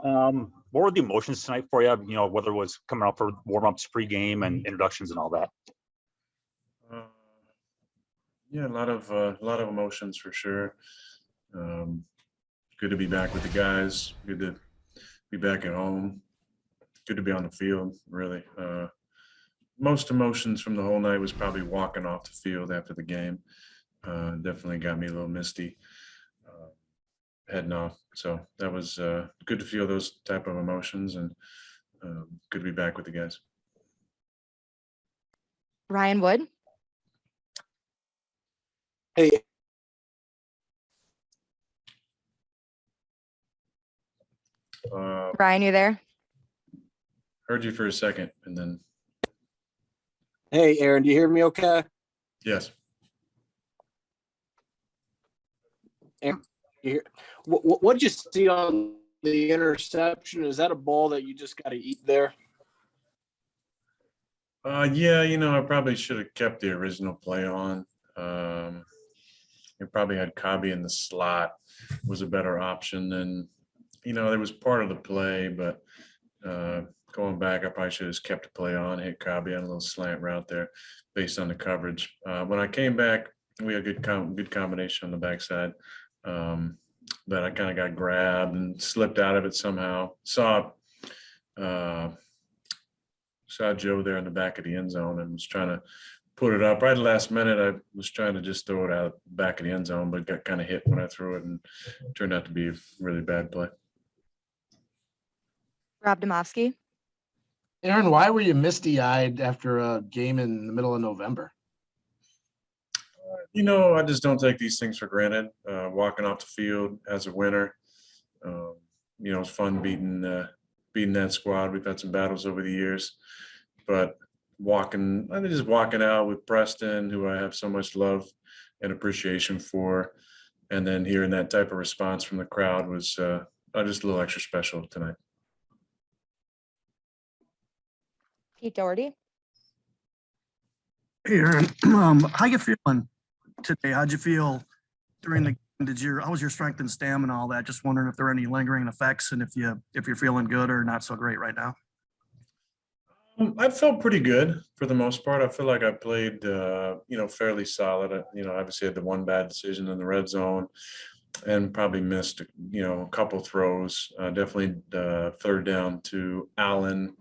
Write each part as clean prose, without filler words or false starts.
What were the emotions tonight for you? You know, whether it was coming up for warm-ups, pregame, and introductions and all that. Yeah, a lot of emotions for sure. Good to be back with the guys. Good to be back at home. Good to be on the field, really. Most emotions from the whole night was probably walking off the field after the game. Definitely got me a little misty heading off. So that was good to feel those type of emotions, and good to be back with the guys. Ryan Wood. Hey. Ryan, you there? Heard you for a second, and then. Hey, Aaron, do you hear me okay? Yes. Aaron, you hear, what'd you see on the interception? Is that a ball that you just got to eat there? Yeah, I probably should have kept the original play on. It probably had Kabi in the slot was a better option than, it was part of the play, but going back, I probably should have just kept the play on, hit Kabi on a little slant route there based on the coverage. When I came back, we had good combination on the backside. But I kind of got grabbed and slipped out of it somehow. Saw Joe there in the back of the end zone and was trying to put it up. Right at the last minute, I was trying to just throw it out the back of the end zone, but got kind of hit when I threw it, and it turned out to be a really bad play. Rob Domofsky. Aaron, why were you misty-eyed after a game in the middle of November? I just don't take these things for granted. Walking off the field as a winner, it's fun beating that squad. We've had some battles over the years, but walking out with Preston, who I have so much love and appreciation for, and then hearing that type of response from the crowd was just a little extra special tonight. Pete Doherty. Hey, Aaron, how you feeling today? How'd you feel during the game? How was your strength and stamina and all that? Just wondering if there are any lingering effects and if you're feeling good or not so great right now. I felt pretty good for the most part. I feel like I played, fairly solid. Obviously had the one bad decision in the red zone and probably missed, a couple throws. Definitely third down to Allen.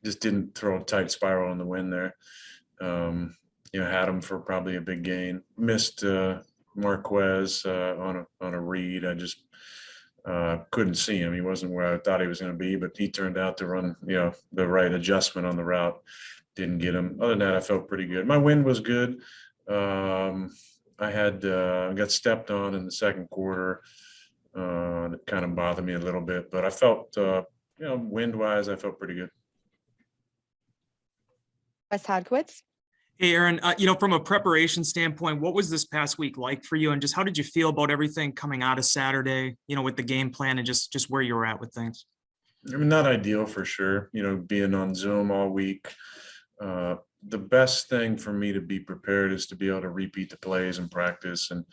Just didn't throw a tight spiral in the wind there. Had him for probably a big gain. Missed Marquez on a read. I just couldn't see him. He wasn't where I thought he was going to be, but he turned out to run, the right adjustment on the route. Didn't get him. Other than that, I felt pretty good. My wind was good. I got stepped on in the second quarter. That kind of bothered me a little bit, but I felt, wind-wise, I felt pretty good. Wes Hodkiewicz. Hey, Aaron, from a preparation standpoint, what was this past week like for you? And just how did you feel about everything coming out of Saturday, with the game plan and just where you were at with things? Not ideal for sure, being on Zoom all week. The best thing for me to be prepared is to be able to repeat the plays in practice and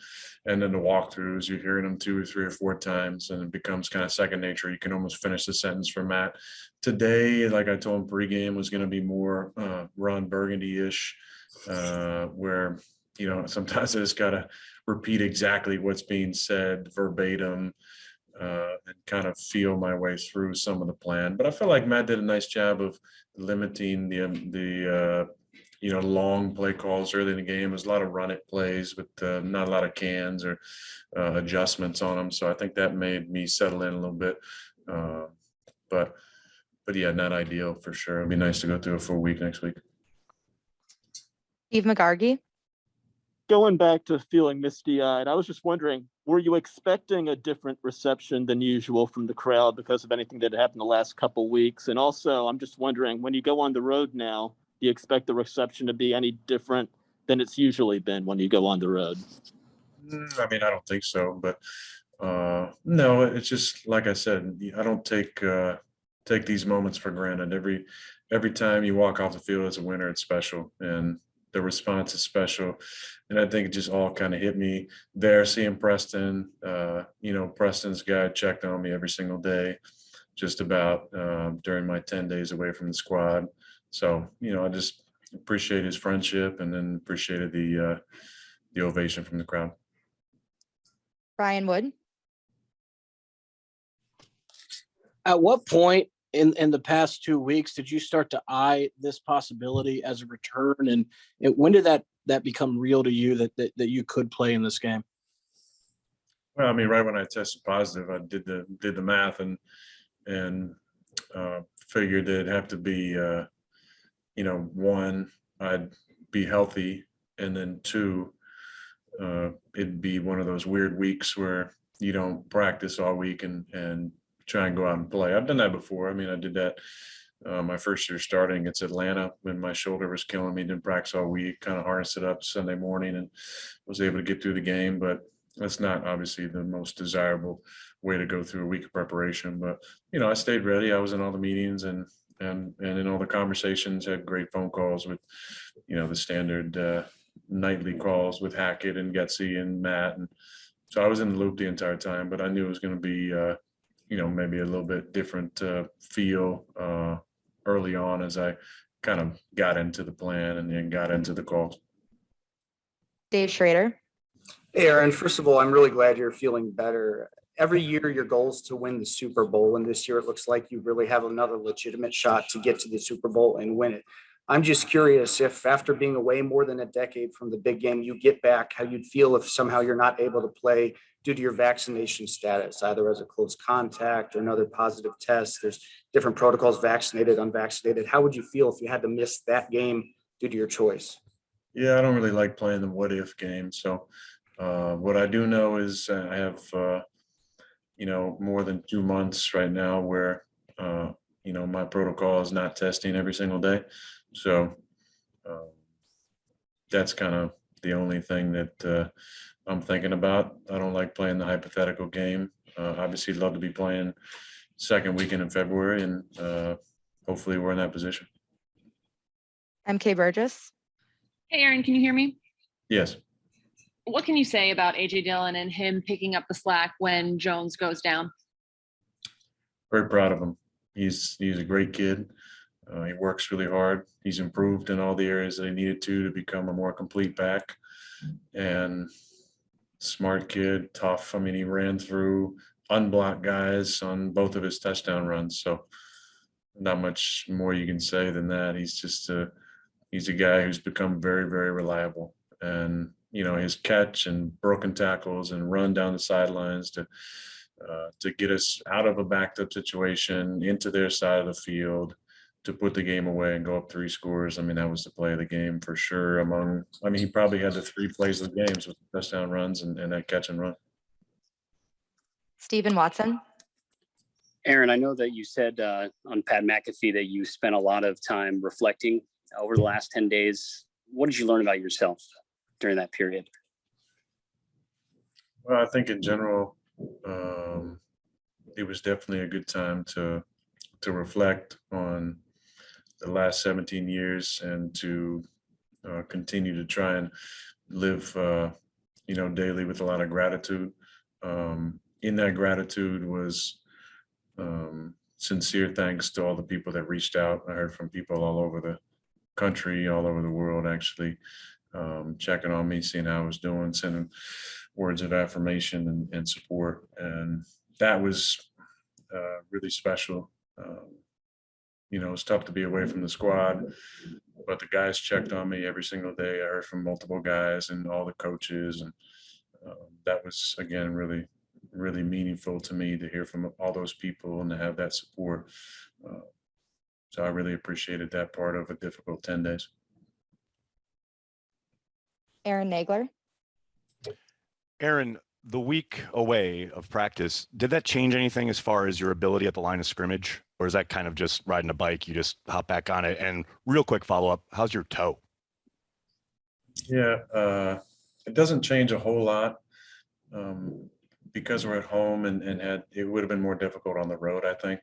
then the walkthroughs. You're hearing them 2 or 3 or 4 times and it becomes kind of second nature. You can almost finish the sentence for Matt. Today, like I told him pregame, was going to be more Ron Burgundy-ish, where, sometimes I just got to repeat exactly what's being said verbatim and kind of feel my way through some of the plan. But I feel like Matt did a nice job of limiting the long play calls early in the game. There's a lot of run it plays with not a lot of cans or adjustments on them. So I think that made me settle in a little bit. But yeah, not ideal for sure. It'd be nice to go through a full week next week. Steve McGargy. Going back to feeling misty-eyed, I was just wondering, were you expecting a different reception than usual from the crowd because of anything that happened the last couple weeks? And also, I'm just wondering, when you go on the road now, do you expect the reception to be any different than it's usually been when you go on the road? I don't think so, but no, it's just like I said, I don't take these moments for granted. Every time you walk off the field as a winner, it's special, and the response is special. And I think it just all kind of hit me there, seeing Preston. Preston's guy checked on me every single day. just about during my 10 days away from the squad. So, I just appreciate his friendship and then appreciated the ovation from the crowd. Brian Wood, At what point in the past 2 weeks did you start to eye this possibility as a return? And when did that become real to you that you could play in this game? Well, I mean, right when I tested positive, I did the math and figured it'd have to be, one, I'd be healthy, and then two, it'd be one of those weird weeks where you don't practice all week and try and go out and play. I've done that before. I mean, I did that my first year starting against Atlanta when my shoulder was killing me. Didn't practice all week, kind of harnessed it up Sunday morning and was able to get through the game. But that's not obviously the most desirable way to go through a week of preparation. But, I stayed ready. I was in all the meetings and in all the conversations, had great phone calls with, the standard nightly calls with Hackett and Getsy and Matt. And so I was in the loop the entire time, but I knew it was going to be, maybe a little bit different feel early on as I kind of got into the plan and then got into the calls. Dave Schrader, Hey, Aaron, first of all, I'm really glad you're feeling better. Every year your goal is to win the Super Bowl, and this year it looks like you really have another legitimate shot to get to the Super Bowl and win it. I'm just curious if after being away more than a decade from the big game, you get back, how you'd feel if somehow you're not able to play due to your vaccination status, either as a close contact or another positive test. There's different protocols, vaccinated, unvaccinated. How would you feel if you had to miss that game due to your choice? Yeah, I don't really like playing the what if game. So what I do know is I have, more than 2 months right now where, my protocol is not testing every single day. So that's kind of the only thing that I'm thinking about. I don't like playing the hypothetical game. Obviously, love to be playing second weekend in February, and hopefully we're in that position. MK Burgess, Hey, Aaron, can you hear me? Yes. What can you say about AJ Dillon and him picking up the slack when Jones goes down? Very proud of him. He's a great kid. He works really hard. He's improved in all the areas that he needed to become a more complete back. And smart kid, tough. I mean, he ran through unblocked guys on both of his touchdown runs. So not much more you can say than that. He's just he's a guy who's become very, very reliable. And, his catch and broken tackles and run down the sidelines to get us out of a backed up situation into their side of the field, to put the game away and go up 3 scores. I mean, that was the play of the game for sure. He probably had the 3 plays of the games with the touchdown runs and that catch and run. Stephen Watson, Aaron, I know that you said on Pat McAfee that you spent a lot of time reflecting over the last 10 days. What did you learn about yourself during that period? Well, I think in general, it was definitely a good time to reflect on the last 17 years and to continue to try and live, daily with a lot of gratitude. In that gratitude was sincere thanks to all the people that reached out. I heard from people all over the country, all over the world, actually, checking on me, seeing how I was doing, sending words of affirmation and support. And that was really special. It's tough to be away from the squad, but the guys checked on me every single day. I heard from multiple guys and all the coaches. And that was, again, really, really meaningful to me to hear from all those people and to have that support. So I really appreciated that part of a difficult 10 days. Aaron Nagler, Aaron, the week away of practice, did that change anything as far as your ability at the line of scrimmage? Or is that kind of just riding a bike, you just hop back on it? And real quick follow-up, how's your toe? Yeah, it doesn't change a whole lot because we're at home and it would have been more difficult on the road, I think,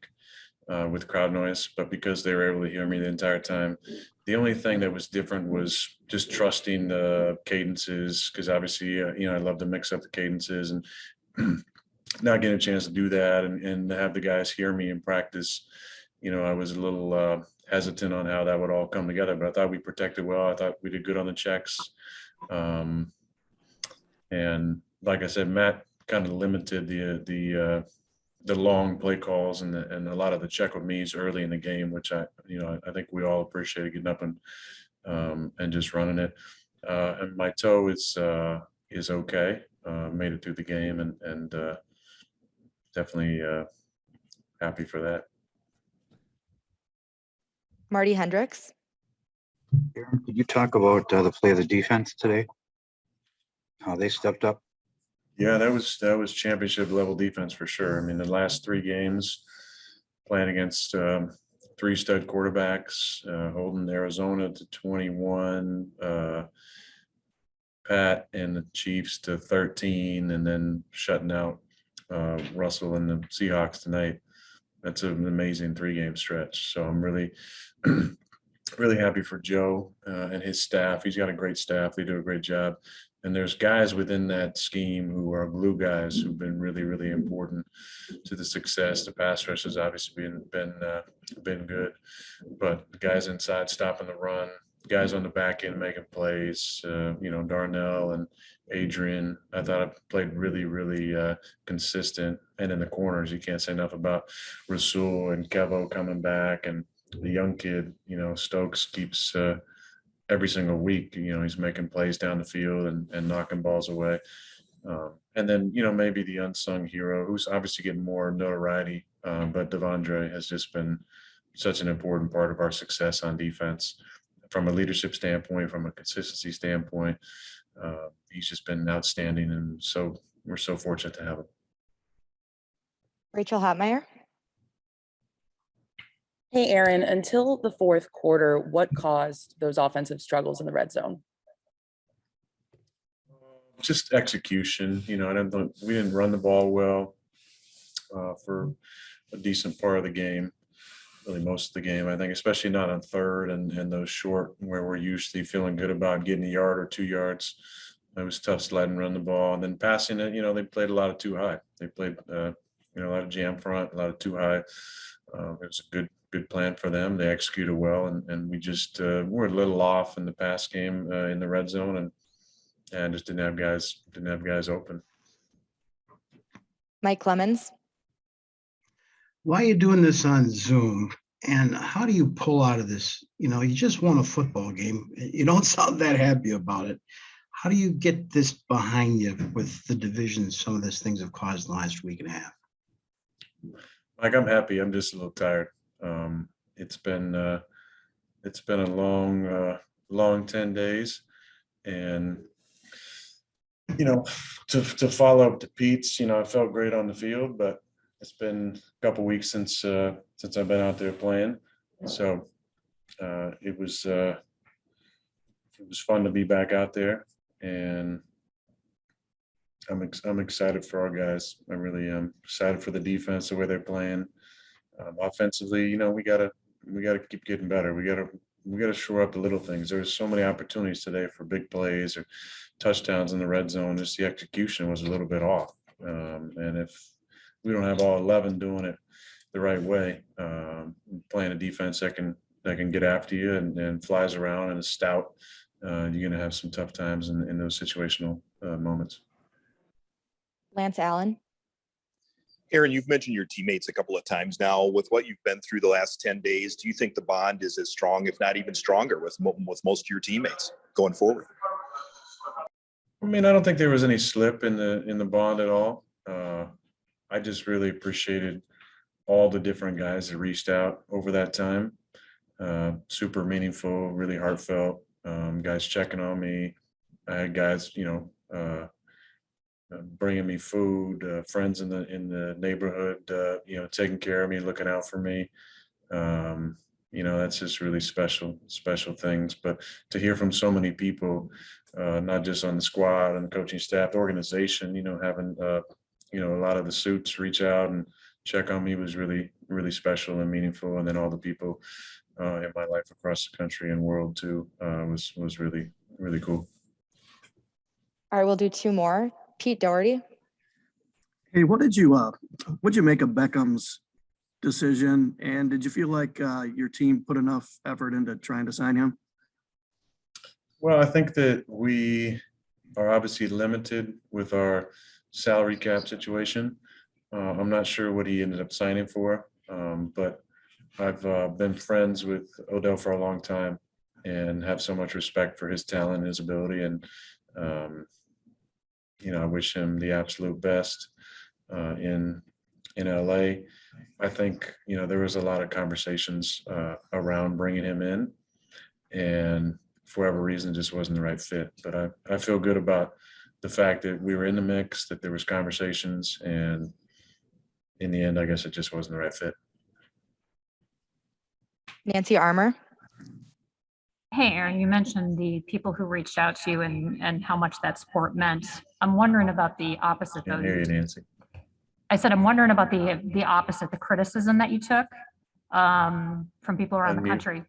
with crowd noise. But because they were able to hear me the entire time, the only thing that was different was just trusting the cadences, because obviously, I love to mix up the cadences and not getting a chance to do that and have the guys hear me in practice, I was a little hesitant on how that would all come together, but I thought we protected well. I thought we did good on the checks. And like I said, Matt kind of limited the long play calls and a lot of the check with me's early in the game, which I think we all appreciated getting up and just running it. And my toe is okay. Made it through the game and definitely happy for that. Marty Hendricks. Aaron, could you talk about the play of the defense today? How they stepped up? Yeah, that was championship level defense for sure. I mean, the last 3 games playing against 3 stud quarterbacks, holding Arizona to 21, Pat and the Chiefs to 13, and then shutting out Russell and the Seahawks tonight. That's an amazing 3-game stretch. So I'm really, really happy for Joe and his staff. He's got a great staff. They do a great job. And there's guys within that scheme who are glue guys who've been really, really important to the success. The pass rush has obviously been good, but the guys inside stopping the run, guys on the back end making plays. Darnell and Adrian, I thought I played really, really consistent. And in the corners, you can't say enough about Rasul and Kevo coming back, and the young kid, Stokes keeps. Every single week, he's making plays down the field and knocking balls away. And then, maybe the unsung hero who's obviously getting more notoriety, but Devondre has just been such an important part of our success on defense from a leadership standpoint, from a consistency standpoint. He's just been outstanding. And so we're so fortunate to have him. Rachel Hotmeyer. Hey, Aaron, until the 4th quarter, what caused those offensive struggles in the red zone? Just execution. We didn't run the ball well for a decent part of the game, really most of the game, I think, especially not on 3rd and those short where we're usually feeling good about getting a yard or 2 yards. It was tough sledding, run the ball, and then passing it. They played a lot of too high. They played, a lot of jam front, a lot of too high. It was a good plan for them. They executed well, and we just were a little off in the pass game in the red zone, and just didn't have guys open. Mike Clemens. Why are you doing this on Zoom? And how do you pull out of this? You just won a football game. You don't sound that happy about it. How do you get this behind you with the division some of these things have caused the last week and a half? Mike, I'm happy. I'm just a little tired. It's been a long 10 days, and to follow up to Pete's, I felt great on the field, but it's been a couple weeks since I've been out there playing, so it was fun to be back out there, and I'm excited for our guys. I really am excited for the defense, the way they're playing. Offensively, we gotta keep getting better. We gotta shore up the little things. There's so many opportunities today for big plays or touchdowns in the red zone. Just the execution was a little bit off. And if we don't have all 11 doing it the right way, playing a defense that can get after you and flies around and is stout, you're gonna have some tough times in those situational moments. Lance Allen. Aaron, you've mentioned your teammates a couple of times now. With what you've been through the last 10 days, do you think the bond is as strong, if not even stronger, with most of your teammates going forward? I mean, I don't think there was any slip in the bond at all. I just really appreciated all the different guys that reached out over that time. Super meaningful, really heartfelt. Guys checking on me. I had guys, bringing me food, friends in the neighborhood, taking care of me, looking out for me. That's just really special things. But to hear from so many people, not just on the squad and the coaching staff, the organization, having, a lot of the suits reach out and check on me was really, really special and meaningful. And then all the people in my life across the country and world too was really, really cool. All right, we'll do 2 more. Pete Doherty. Hey, what'd you make of Beckham's decision? And did you feel like your team put enough effort into trying to sign him? Well, I think that we are obviously limited with our salary cap situation. I'm not sure what he ended up signing for, but I've been friends with Odell for a long time and have so much respect for his talent and his ability. And, I wish him the absolute best in LA. I think, there was a lot of conversations around bringing him in, and for whatever reason, it just wasn't the right fit. But I feel good about the fact that we were in the mix, that there was conversations, and in the end, I guess it just wasn't the right fit. Nancy Armour. Hey, Aaron, you mentioned the people who reached out to you and how much that support meant. I'm wondering about the opposite, though. Can't hear you, Nancy. I said, I'm wondering about the opposite, the criticism that you took from people around the country.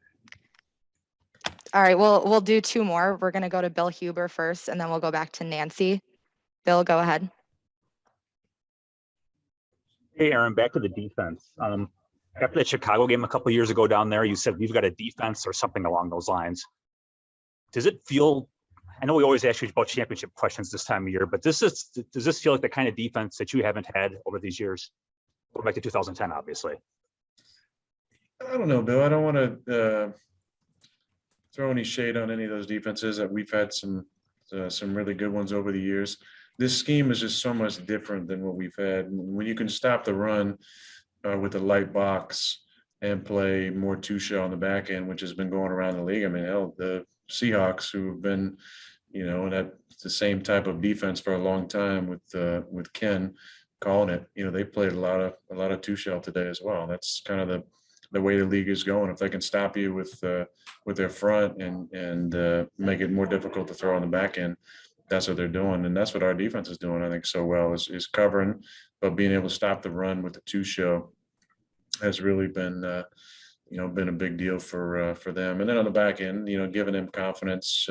All right, we'll do two more. We're gonna go to Bill Huber first, and then we'll go back to Nancy. Bill, go ahead. Hey, Aaron, back to the defense. After that Chicago game a couple of years ago down there, you said we've got a defense or something along those lines. Does it feel, I know we always ask you about championship questions this time of year, but does this feel like the kind of defense that you haven't had over these years? Going back to 2010, obviously. I don't know, Bill. I don't want to throw any shade on any of those defenses. That we've had some really good ones over the years. This scheme is just so much different than what we've had. When you can stop the run with a light box and play more two-shell on the back end, which has been going around the league. I mean, hell, the Seahawks, who've been, in the same type of defense for a long time with Ken calling it, they played a lot of two-shell today as well. That's kind of the way the league is going. If they can stop you with their front and make it more difficult to throw on the back end, that's what they're doing. And that's what our defense is doing, I think, so well, is covering, but being able to stop the run with the two-show has really been, been a big deal for them. And then on the back end, giving them confidence,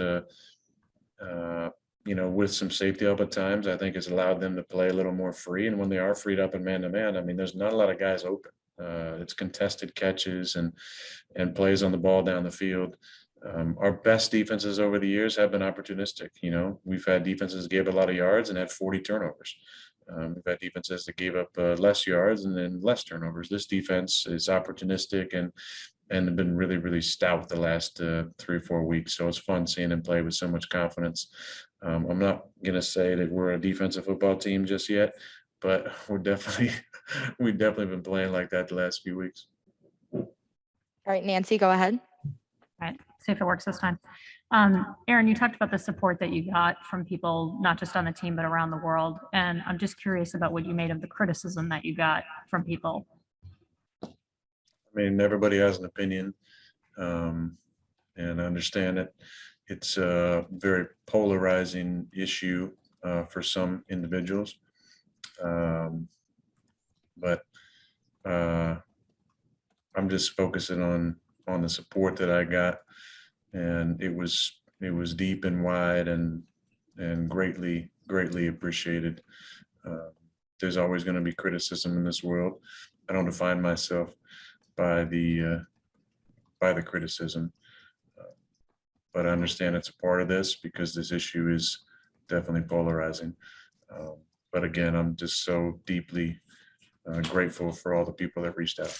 with some safety help at times, I think has allowed them to play a little more free. And when they are freed up in man-to-man, I mean, there's not a lot of guys open. It's contested catches and plays on the ball down the field. Our best defenses over the years have been opportunistic. We've had defenses that gave a lot of yards and had 40 turnovers. We've had defenses that gave up less yards and then less turnovers. This defense is opportunistic and have been really, really stout the last 3 or 4 weeks. So it's fun seeing them play with so much confidence. I'm not going to say that we're a defensive football team just yet, but we've definitely been playing like that the last few weeks. All right, Nancy, go ahead. All right, see if it works this time. Aaron, you talked about the support that you got from people, not just on the team, but around the world. And I'm just curious about what you made of the criticism that you got from people. I mean, everybody has an opinion, and I understand it. It's a very polarizing issue for some individuals. But I'm just focusing on the support that I got, and it was deep and wide and greatly appreciated. There's always going to be criticism in this world. I don't define myself by the criticism, but I understand it's a part of this because this issue is definitely polarizing. But again, I'm just so deeply grateful for all the people that reached out.